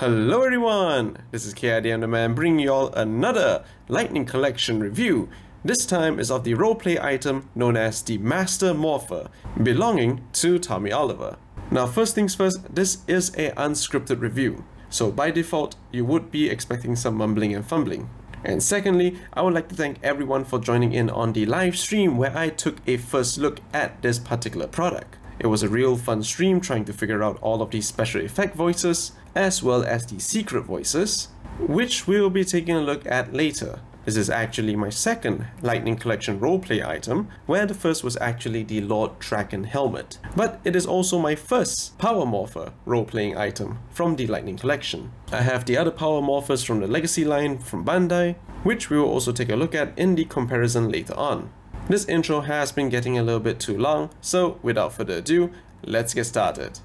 Hello everyone, this is KIDM bringing you all another Lightning Collection review. This time is of the roleplay item known as the Master Morpher, belonging to Tommy Oliver. Now first things first, this is an unscripted review, so by default you would be expecting some mumbling and fumbling. And secondly, I would like to thank everyone for joining in on the live stream where I took a first look at this particular product. It was a real fun stream trying to figure out all of these special effect voices, as well as the secret voices, which we will be taking a look at later. This is actually my second Lightning Collection roleplay item, where the first was actually the Lord Draken helmet. But it is also my first Power Morpher roleplaying item from the Lightning Collection. I have the other Power Morphers from the Legacy line from Bandai, which we will also take a look at in the comparison later on. This intro has been getting a little bit too long, so without further ado, let's get started.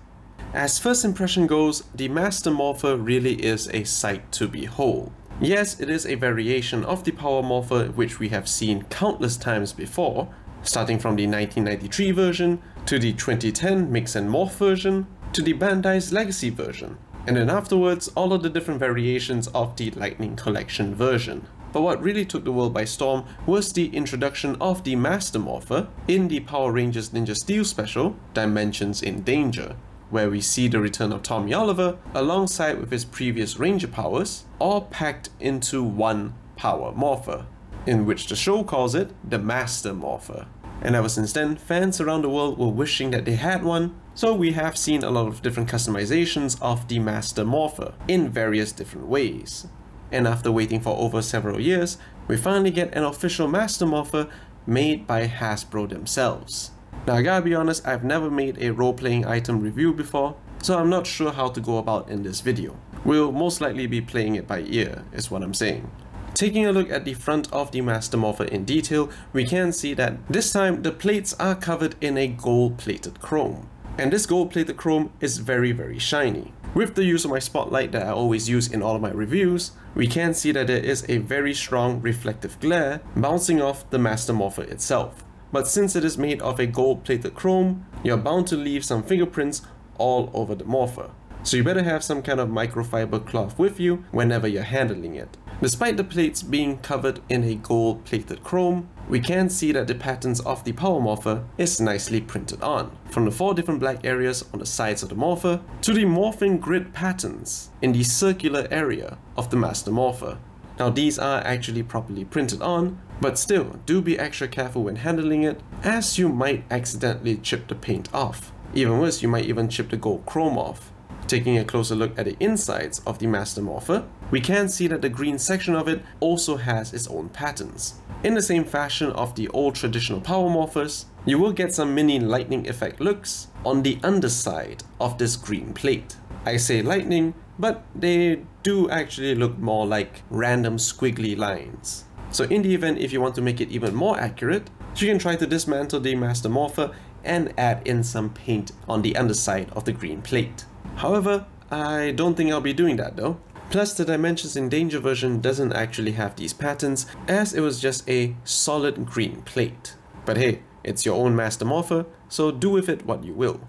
As first impression goes, the Master Morpher really is a sight to behold. Yes, it is a variation of the Power Morpher which we have seen countless times before, starting from the 1993 version, to the 2010 Mix and Morph version, to the Bandai's Legacy version, and then afterwards all of the different variations of the Lightning Collection version. But what really took the world by storm was the introduction of the Master Morpher in the Power Rangers Ninja Steel special, Dimensions in Danger, where we see the return of Tommy Oliver alongside with his previous Ranger powers, all packed into one Power Morpher, in which the show calls it the Master Morpher. And ever since then, fans around the world were wishing that they had one, so we have seen a lot of different customizations of the Master Morpher in various different ways. And after waiting for over several years, we finally get an official Master Morpher made by Hasbro themselves. Now I gotta be honest, I've never made a role-playing item review before, so I'm not sure how to go about in this video. We'll most likely be playing it by ear, is what I'm saying. Taking a look at the front of the Master Morpher in detail, we can see that this time the plates are covered in a gold-plated chrome. And this gold-plated chrome is very shiny. With the use of my spotlight that I always use in all of my reviews, we can see that there is a very strong reflective glare bouncing off the Master Morpher itself. But since it is made of a gold-plated chrome, you're bound to leave some fingerprints all over the Morpher. So you better have some kind of microfiber cloth with you whenever you're handling it. Despite the plates being covered in a gold-plated chrome, we can see that the patterns of the Power Morpher is nicely printed on, from the 4 different black areas on the sides of the Morpher to the morphing grid patterns in the circular area of the Master Morpher. Now these are actually properly printed on, but still do be extra careful when handling it, as you might accidentally chip the paint off. Even worse, you might even chip the gold chrome off. Taking a closer look at the insides of the Master Morpher, we can see that the green section of it also has its own patterns. In the same fashion of the old traditional Power Morphers, you will get some mini lightning effect looks on the underside of this green plate. I say lightning, but they do actually look more like random squiggly lines. So in the event if you want to make it even more accurate, you can try to dismantle the Master Morpher and add in some paint on the underside of the green plate. However, I don't think I'll be doing that though. Plus the Dimensions in Danger version doesn't actually have these patterns, as it was just a solid green plate. But hey, it's your own Master Morpher, so do with it what you will.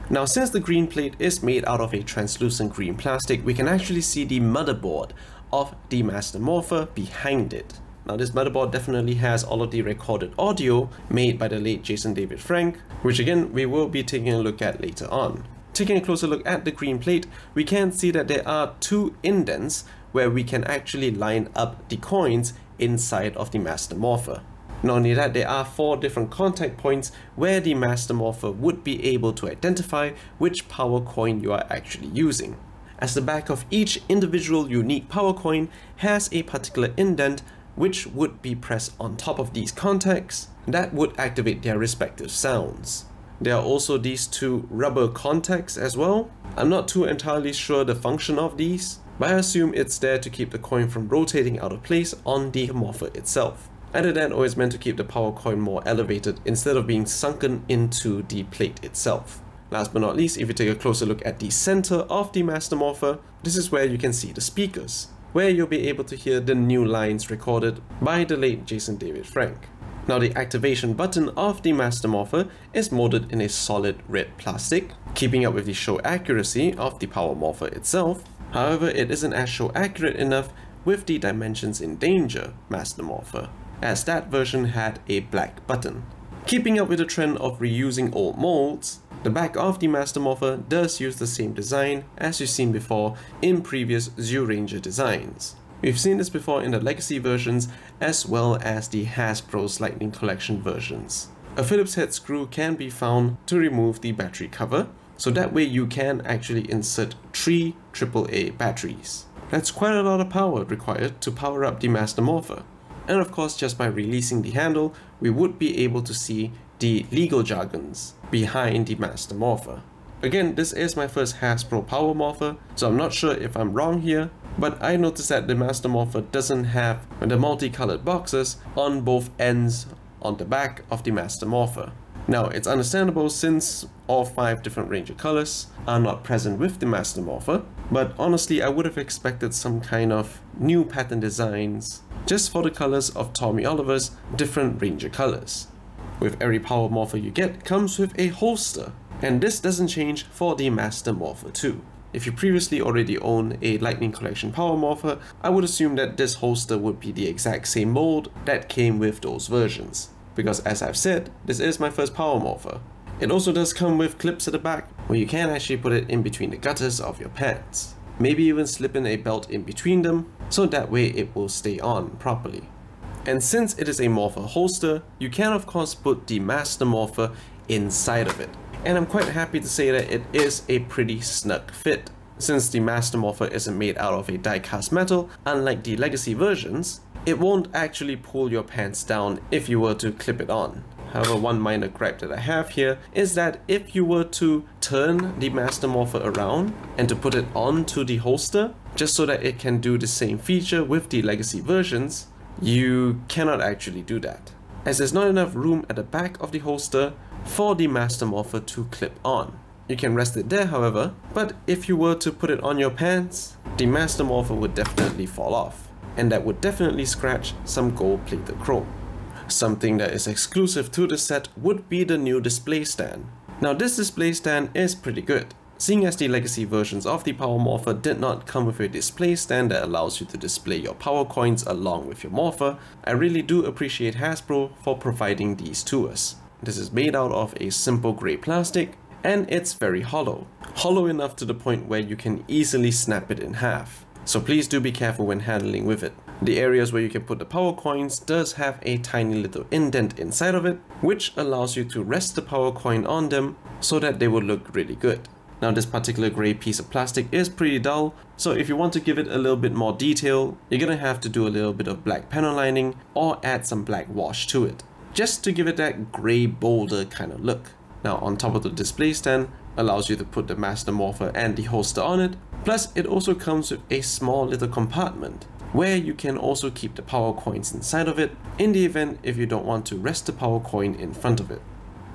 Now since the green plate is made out of a translucent green plastic, we can actually see the motherboard of the Master Morpher behind it. Now this motherboard definitely has all of the recorded audio made by the late Jason David Frank, which again we will be taking a look at later on. Taking a closer look at the green plate, we can see that there are 2 indents where we can actually line up the coins inside of the Master Morpher. Not only that, there are 4 different contact points where the Master Morpher would be able to identify which power coin you are actually using, as the back of each individual unique power coin has a particular indent which would be pressed on top of these contacts that would activate their respective sounds. There are also these 2 rubber contacts as well. I'm not too entirely sure the function of these, but I assume it's there to keep the coin from rotating out of place on the Morpher itself. Either that or it's meant to keep the power coin more elevated instead of being sunken into the plate itself. Last but not least, if you take a closer look at the center of the Master Morpher, this is where you can see the speakers, where you'll be able to hear the new lines recorded by the late Jason David Frank. Now the activation button of the Master Morpher is molded in a solid red plastic, keeping up with the show accuracy of the Power Morpher itself, However, it isn't actually accurate enough with the Dimensions in Danger Master Morpher, as that version had a black button. Keeping up with the trend of reusing old molds, the back of the Master Morpher does use the same design as you've seen before in previous Zyuranger designs. We've seen this before in the Legacy versions as well as the Hasbro's Lightning Collection versions. A Phillips head screw can be found to remove the battery cover, so that way you can actually insert 3 AAA batteries. That's quite a lot of power required to power up the Master Morpher. And of course, just by releasing the handle, we would be able to see the legal jargons behind the Master Morpher. Again, this is my first Hasbro Power Morpher, so I'm not sure if I'm wrong here, but I noticed that the Master Morpher doesn't have the multicolored boxes on both ends on the back of the Master Morpher. Now, it's understandable since all 5 different Ranger colors are not present with the Master Morpher, but honestly I would have expected some kind of new pattern designs just for the colors of Tommy Oliver's different Ranger colors. With every Power Morpher you get comes with a holster, and this doesn't change for the Master Morpher too. If you previously already own a Lightning Collection Power Morpher, I would assume that this holster would be the exact same mold that came with those versions, because as I've said, this is my first Power Morpher. It also does come with clips at the back where you can actually put it in between the gutters of your pants. Maybe even slip in a belt in between them, so that way it will stay on properly. And since it is a Morpher holster, you can of course put the Master Morpher inside of it. And I'm quite happy to say that it is a pretty snug fit. Since the Master Morpher isn't made out of a die-cast metal, unlike the Legacy versions, it won't actually pull your pants down if you were to clip it on. However, one minor gripe that I have here is that if you were to turn the Master Morpher around and to put it onto the holster, just so that it can do the same feature with the Legacy versions, you cannot actually do that, as there's not enough room at the back of the holster for the Master Morpher to clip on. You can rest it there however, but if you were to put it on your pants, the Master Morpher would definitely fall off, and that would definitely scratch some gold-plated chrome. Something that is exclusive to the set would be the new display stand. Now this display stand is pretty good. Seeing as the Legacy versions of the Power Morpher did not come with a display stand that allows you to display your power coins along with your Morpher, I really do appreciate Hasbro for providing these to us. This is made out of a simple grey plastic, and it's very hollow. Hollow enough to the point where you can easily snap it in half. So please do be careful when handling with it. The areas where you can put the power coins does have a tiny little indent inside of it, which allows you to rest the power coin on them so that they will look really good. Now this particular grey piece of plastic is pretty dull, so if you want to give it a little bit more detail, you're gonna have to do a little bit of black panel lining or add some black wash to it, just to give it that grey boulder kind of look. Now on top of the display stand allows you to put the Master Morpher and the holster on it, plus it also comes with a small little compartment where you can also keep the power coins inside of it in the event if you don't want to rest the power coin in front of it.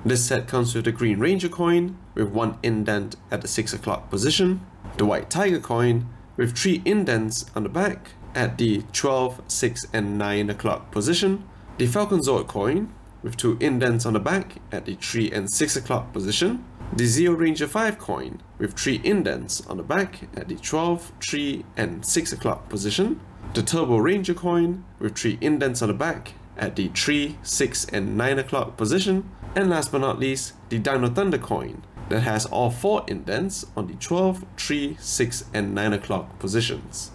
This set comes with the Green Ranger coin with 1 indent at the 6 o'clock position, the White Tiger coin with 3 indents on the back at the 12, 6 and 9 o'clock position, the Falcon Zord coin with 2 indents on the back at the 3 and 6 o'clock position, the Zyuranger 5 coin with 3 indents on the back at the 12, 3 and 6 o'clock position, the Turbo Ranger coin with 3 indents on the back at the 3, 6 and 9 o'clock position, and last but not least, the Dino Thunder coin that has all 4 indents on the 12, 3, 6 and 9 o'clock positions.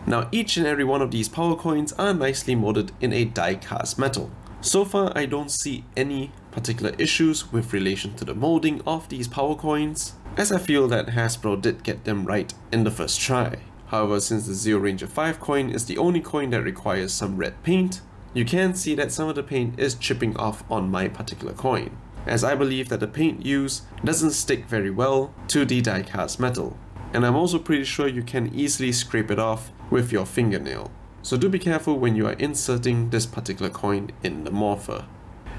Now each and every one of these power coins are nicely molded in a die-cast metal. So far I don't see any particular issues with relation to the molding of these power coins, as I feel that Hasbro did get them right in the first try. However, since the Zyuranger 5 coin is the only coin that requires some red paint, you can see that some of the paint is chipping off on my particular coin, as I believe that the paint used doesn't stick very well to the die-cast metal, and I'm also pretty sure you can easily scrape it off with your fingernail. So do be careful when you are inserting this particular coin in the Morpher.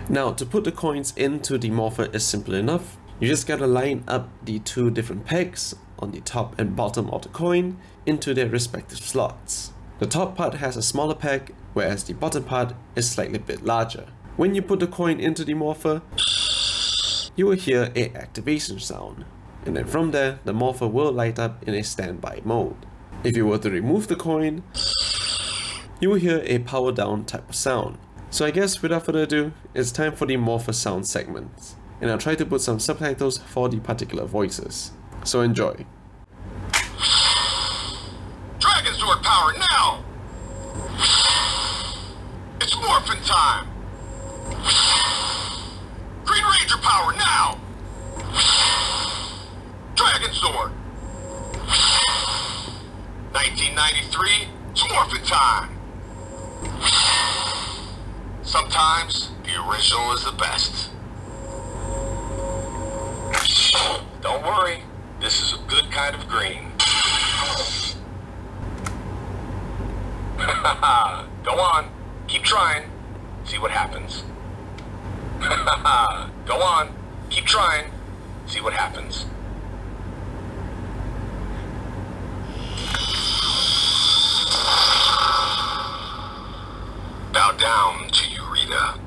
Now to put the coins into the Morpher is simple enough. You just gotta line up the 2 different pegs on the top and bottom of the coin into their respective slots. The top part has a smaller peg, whereas the bottom part is slightly bit larger. When you put the coin into the Morpher, you will hear an activation sound, and then from there the Morpher will light up in a standby mode. If you were to remove the coin, you will hear a power down type of sound. So I guess without further ado, it's time for the Morpher sound segments. And I'll try to put some subtitles for the particular voices. So enjoy. Dragon Sword power now! It's morphin' time! Green Ranger power now! Dragon Sword! 1993, it's morphin' time! Sometimes, the original is the best. Don't worry, this is a good kind of green. Go on, keep trying, see what happens. Go on, keep trying, see what happens. Bow down to you, Rita.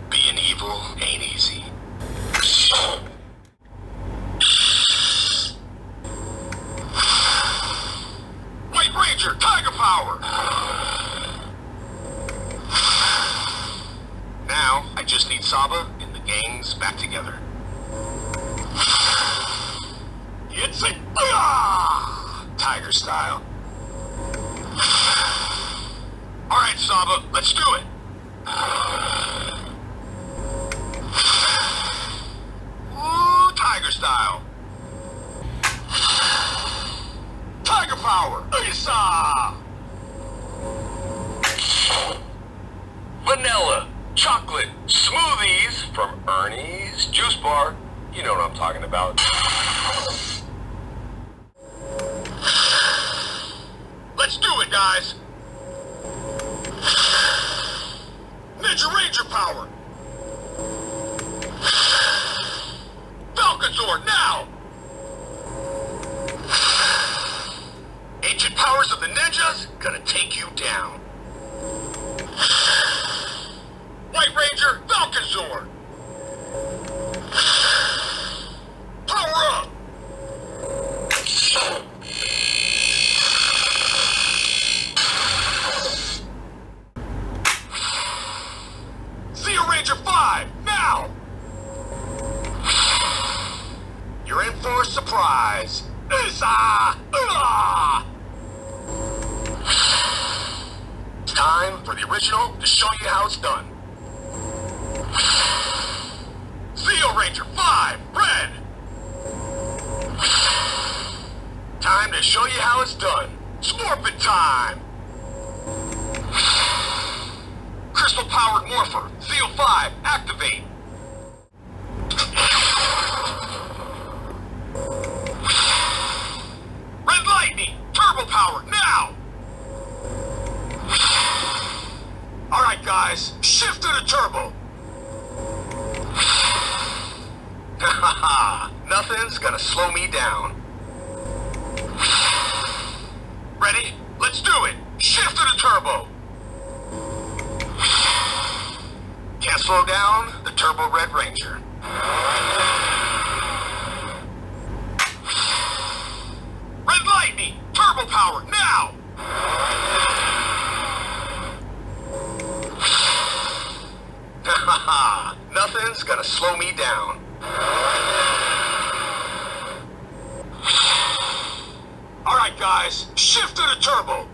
Being evil ain't easy. White Ranger, Tiger Power! Now, I just need Saba and the gangs back together. It's a Tiger style. Alright, Saba, let's do it! Ooh, Tiger style! Tiger Power! Isa! Vanilla, chocolate, smoothies from Ernie's Juice Bar. You know what I'm talking about. Let's do it, guys! Ninja Ranger power! Falcon Sword now! Ancient powers of the ninjas gonna take you down. White Ranger, Falcon Sword! Power up! Ranger 5, now! You're in for a surprise. It's time for the original to show you how it's done. Zeo Ranger 5, red! Time to show you how it's done. Morphin' time! Crystal-powered Morpher, Zeo 5, activate! Red Lightning, turbo power, now! Alright guys, shift to the turbo! Nothing's gonna slow me down. Ready? Let's do it! Shift to the turbo! Can't slow down the Turbo Red Ranger. Red Lightning, turbo power, now! Nothing's gonna slow me down. Alright guys, shift to the turbo!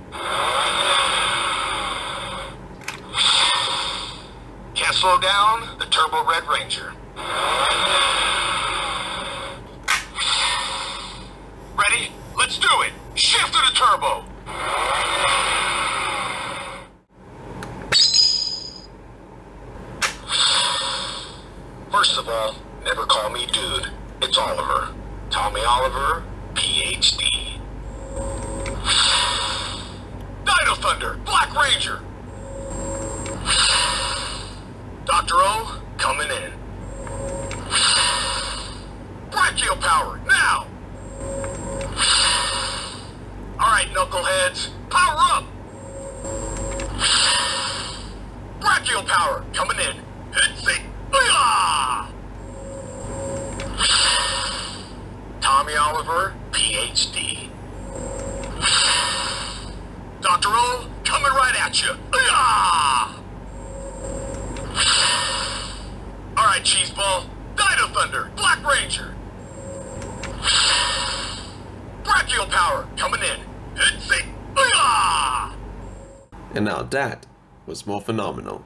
Can't slow down the Turbo Red Ranger. Ready? Let's do it! Shift to the turbo! First of all, never call me dude. It's Oliver. Tommy Oliver, PhD. Dino Thunder, Black Ranger! Dr. O, coming in. Brachio power, now! Alright, knuckleheads, power up! Brachio power, coming in. Hit it! Tommy Oliver, PhD. PhD. Dr. O, coming right at you. Alright, Cheeseball. Dino Thunder, Black Ranger. Brachial Power, coming in. Hit it. And now that was more phenomenal.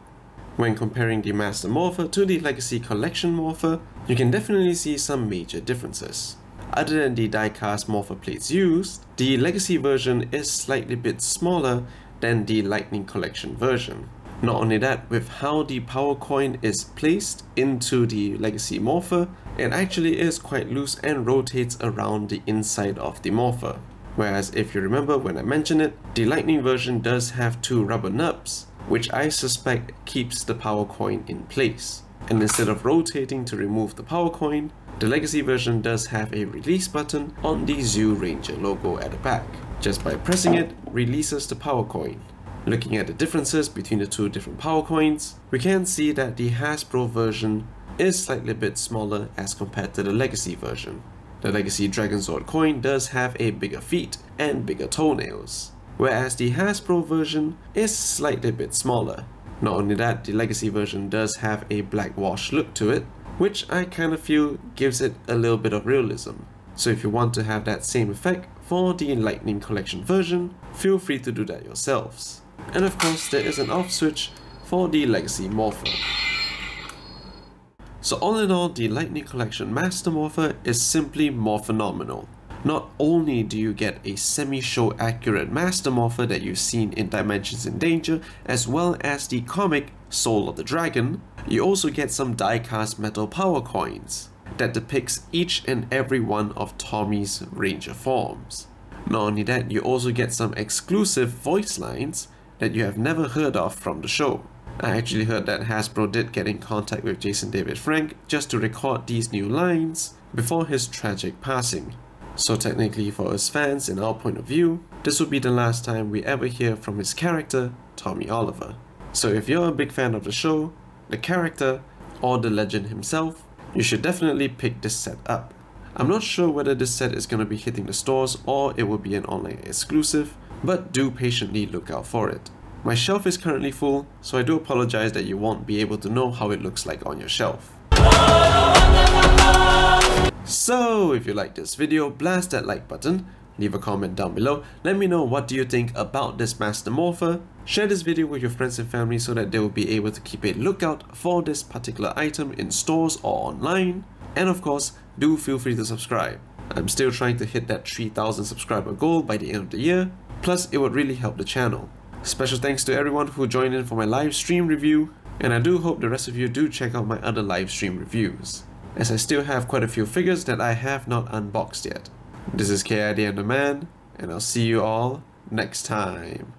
When comparing the Master Morpher to the Legacy Collection Morpher, you can definitely see some major differences. Other than the die-cast Morpher plates used, the Legacy version is slightly bit smaller than the Lightning Collection version. Not only that, with how the power coin is placed into the Legacy Morpher, it actually is quite loose and rotates around the inside of the Morpher. Whereas if you remember when I mentioned it, the Lightning version does have two rubber nubs, which I suspect keeps the power coin in place. And instead of rotating to remove the power coin, the Legacy version does have a release button on the Zoo Ranger logo at the back. Just by pressing it, releases the power coin. Looking at the differences between the two different power coins, we can see that the Hasbro version is slightly a bit smaller as compared to the Legacy version. The Legacy Dragonzord coin does have a bigger feet and bigger toenails, whereas the Hasbro version is slightly a bit smaller. Not only that, the Legacy version does have a black wash look to it, which I kind of feel gives it a little bit of realism. So if you want to have that same effect for the Lightning Collection version, feel free to do that yourselves. And of course, there is an off switch for the Legacy Morpher. So all in all, the Lightning Collection Master Morpher is simply more phenomenal. Not only do you get a semi-show accurate Master Morpher that you've seen in Dimensions in Danger, as well as the comic Soul of the Dragon, you also get some die-cast metal power coins that depicts each and every one of Tommy's Ranger forms. Not only that, you also get some exclusive voice lines that you have never heard of from the show. I actually heard that Hasbro did get in contact with Jason David Frank just to record these new lines before his tragic passing. So technically for us fans, in our point of view, this will be the last time we ever hear from his character, Tommy Oliver. So if you're a big fan of the show, the character, or the legend himself, you should definitely pick this set up. I'm not sure whether this set is going to be hitting the stores or it will be an online exclusive, but do patiently look out for it. My shelf is currently full, so I do apologize that you won't be able to know how it looks like on your shelf. So if you like this video, blast that like button, leave a comment down below, let me know what do you think about this Master Morpher, share this video with your friends and family so that they will be able to keep a lookout for this particular item in stores or online, and of course, do feel free to subscribe. I'm still trying to hit that 3,000 subscriber goal by the end of the year, plus it would really help the channel. Special thanks to everyone who joined in for my live stream review, and I do hope the rest of you do check out my other live stream reviews, as I still have quite a few figures that I have not unboxed yet. This is KID and the Man, and I'll see you all next time.